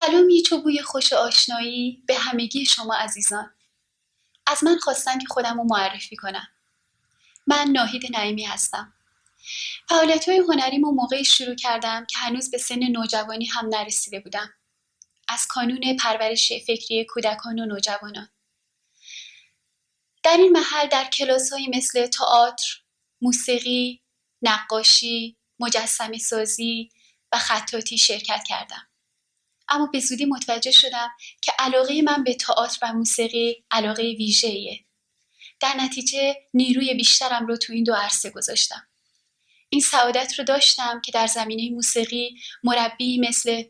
سلامی چو بوی خوش آشنایی به همگی شما عزیزان. از من خواستن که خودم رو معرفی کنم. من ناهید نعیمی هستم. فعالیت‌های هنریمو موقعی شروع کردم که هنوز به سن نوجوانی هم نرسیده بودم. از کانون پرورش فکری کودکان و نوجوانان. در این محل در کلاس‌هایی مثل تئاتر، موسیقی، نقاشی، مجسمه سازی و خطاطی شرکت کردم. اما به زودی متوجه شدم که علاقه من به تئاتر و موسیقی علاقه ویژه‌ایه. در نتیجه نیروی بیشترم رو تو این دو عرصه گذاشتم. این سعادت رو داشتم که در زمینه موسیقی مربی مثل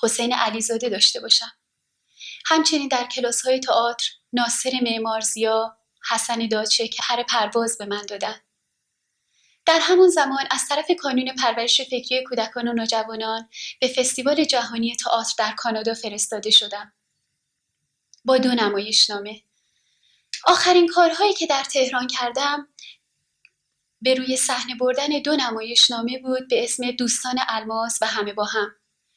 حسین علیزاده داشته باشم. همچنین در کلاس‌های تئاتر ناصر معمارزیا، حسن دادچه که هر پرواز به من دادن. در همون زمان از طرف کانون پرورش فکری کودکان و نوجوانان به فستیوال جهانی تئاتر در کانادا فرستاده شدم با 2 نمایشنامه. آخرین کارهایی که در تهران کردم به روی صحنه بردن 2 نمایشنامه بود به اسم دوستان الماس و همه با هم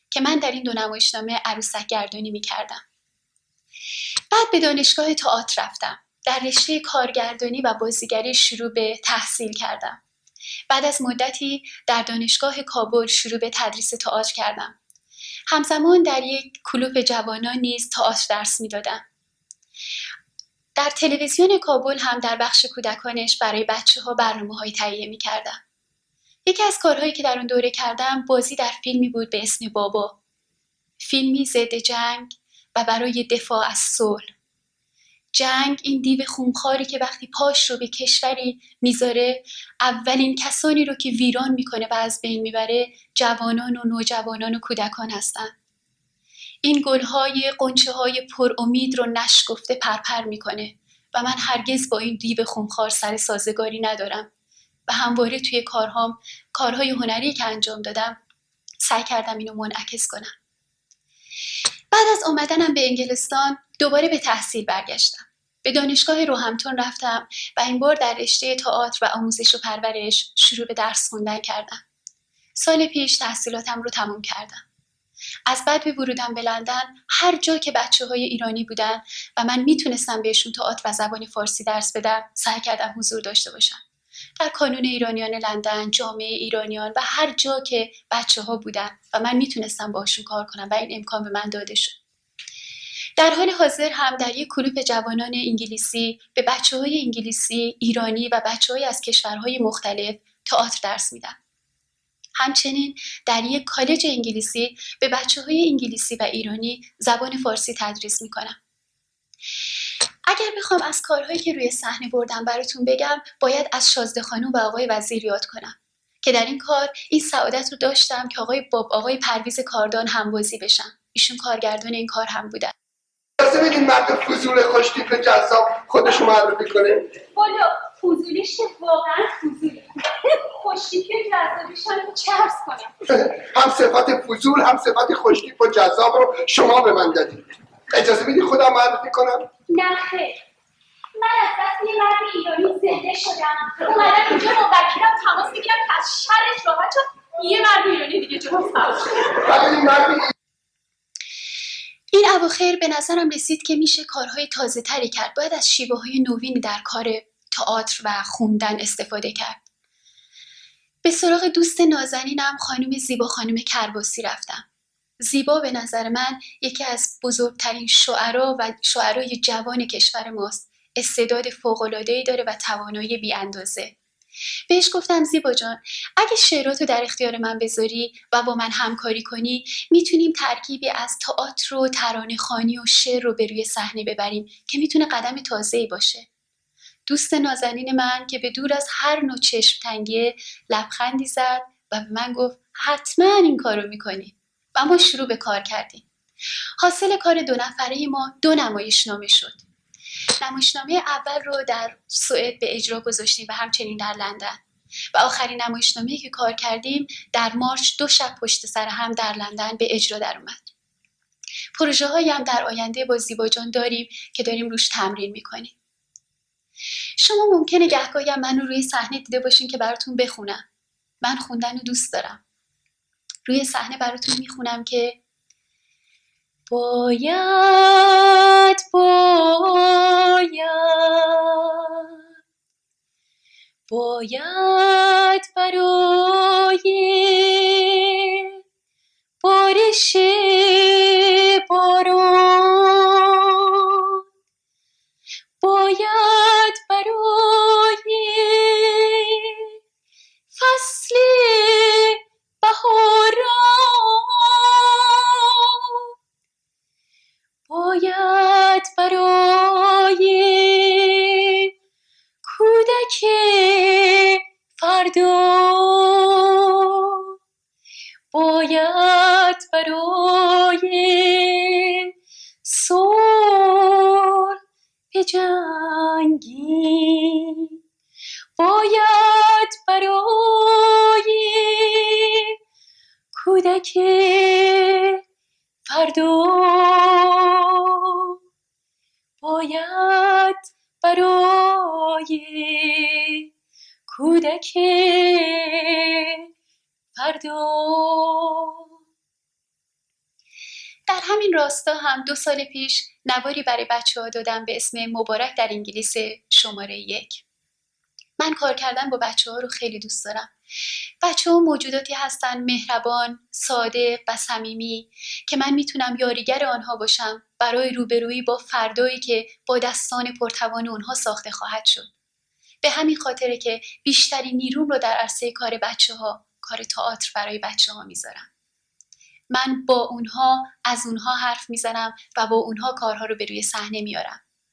که من در این 2 نمایشنامه عروسک گردانی می‌کردم. بعد به دانشگاه تئاتر رفتم. در رشته کارگردانی و بازیگری شروع به تحصیل کردم. بعد از مدتی در دانشگاه کابل شروع به تدریس تئاتر کردم. همزمان در یک کلوپ جوانان نیز تئاتر درس میدادم. در تلویزیون کابل هم در بخش کودکانش برای بچه‌ها برنامه‌های تهیه می‌کردم. یکی از کارهایی که در اون دوره کردم بازی در فیلمی بود به اسم بابا. فیلمی ضد جنگ و برای دفاع از صلح. جنگ این دیو خونخواری که وقتی پاش رو به کشوری میذاره اولین کسانی رو که ویران میکنه و از بین میبره جوانان و نوجوانان و کودکان هستن. این گلهای قنچه‌های پر امید رو نشکفته پرپر میکنه و من هرگز با این دیو خونخوار سر سازگاری ندارم و همواره توی کارهای هنری که انجام دادم سعی کردم اینو منعکس کنم. بعد از آمدنم به انگلستان دوباره به تحصیل برگشتم. به دانشگاه روهمتون رفتم و این بار در رشته تئاتر و آموزش و پرورش شروع به درس خوندن کردم. سال پیش تحصیلاتم رو تموم کردم. از بعد به ورودم به لندن هر جا که بچه‌های ایرانی بودن و من میتونستم بهشون تئاتر و زبان فارسی درس بدم سعی کردم حضور داشته باشم. در کانون ایرانیان لندن، جامعه ایرانیان و هر جا که بچه‌ها بودن و من میتونستم باشون کار کنم و این امکان به من داده شد. در حال حاضر هم در یک کلوپ جوانان انگلیسی به بچه‌های انگلیسی، ایرانی و بچه‌های از کشورهای مختلف تئاتر درس میدم. همچنین در یک کالج انگلیسی به بچه‌های انگلیسی و ایرانی زبان فارسی تدریس میکنم. اگر بخوام از کارهایی که روی صحنه بردم براتون بگم باید از شازده خانم و آقای وزیر یاد کنم که در این کار این سعادت رو داشتم که آقای پرویز کاردان همبازی بشم. ایشون کارگردان این کار هم بودن. اجازه بدین مرد فضول خوشتیپ جذاب خودشو معرفی کنه. والا فضولیش واقعا فضوله. خوشتیپی جذابیش هم چه عرض کنم. هم صفت فضول هم صفت خوشتیپ و جذاب رو شما به من دادید. اجازه بدین خودم معرفی کنم؟ نه خیر. من از دست یه مرد ایرانی زنده شدم. اومدم اینجا با وکیلم تماس بگیرم که از شرش راحت شد یه مرد ایرانی دیگه جهاز فرش. این اواخر به نظرم رسید که میشه کارهای تازه تری کرد. باید از شیوه های نوینی در کار تئاتر و خوندن استفاده کرد. به سراغ دوست نازنینم خانم زیبا خانم کرباسی رفتم. زیبا به نظر من یکی از بزرگترین شاعرا و شاعرای جوان کشور ماست. استعداد فوق‌العاده‌ای داره و توانایی بی‌اندازه. بهش گفتم زیبا جان اگه شعراتو در اختیار من بذاری و با من همکاری کنی میتونیم ترکیبی از تئاتر و ترانه‌خوانی و شعر رو به روی صحنه ببریم که میتونه قدم تازه‌ای باشه. دوست نازنین من که به دور از هر نوع چشم تنگی لبخندی زد و به من گفت حتما این کارو میکنی و ما شروع به کار کردیم. حاصل کار 2 نفره ما 2 نمایشنامه شد. نمایشنامه اول رو در سوئد به اجرا گذاشتیم و همچنین در لندن و آخرین نمایشنامه‌ای که کار کردیم در مارچ 2 شب پشت سر هم در لندن به اجرا در اومد. پروژه هایی هم در آینده با زیبا جان داریم که داریم روش تمرین میکنیم. شما ممکنه گهگاهی هم منو روی صحنه دیده باشین که براتون بخونم. من خوندن رو دوست دارم. روی صحنه براتون میخونم که باید برای بارش باران، باید برای فصل بهاران، باید برای کودک فردا، باید برای صلح بجنگی، باید برای کودک فردا، باید برای کودک فردا. در همین راستا هم 2 سال پیش نواری برای بچه‌ها دادم به اسم مبارک در انگلیس شماره 1. من کار کردن با بچه‌ها رو خیلی دوست دارم. بچه‌ها موجوداتی هستن مهربان، صادق و صمیمی که من میتونم یاریگر آنها باشم برای روبرویی با فردایی که با دستان پرتوان اونها ساخته خواهد شد. به همین خاطره که بیشترین نیروم رو در عرصه کار بچه‌ها، کار تئاتر برای بچه‌ها میذارم. من با اونها از اونها حرف میزنم و با اونها کارها رو به روی صحنه میارم.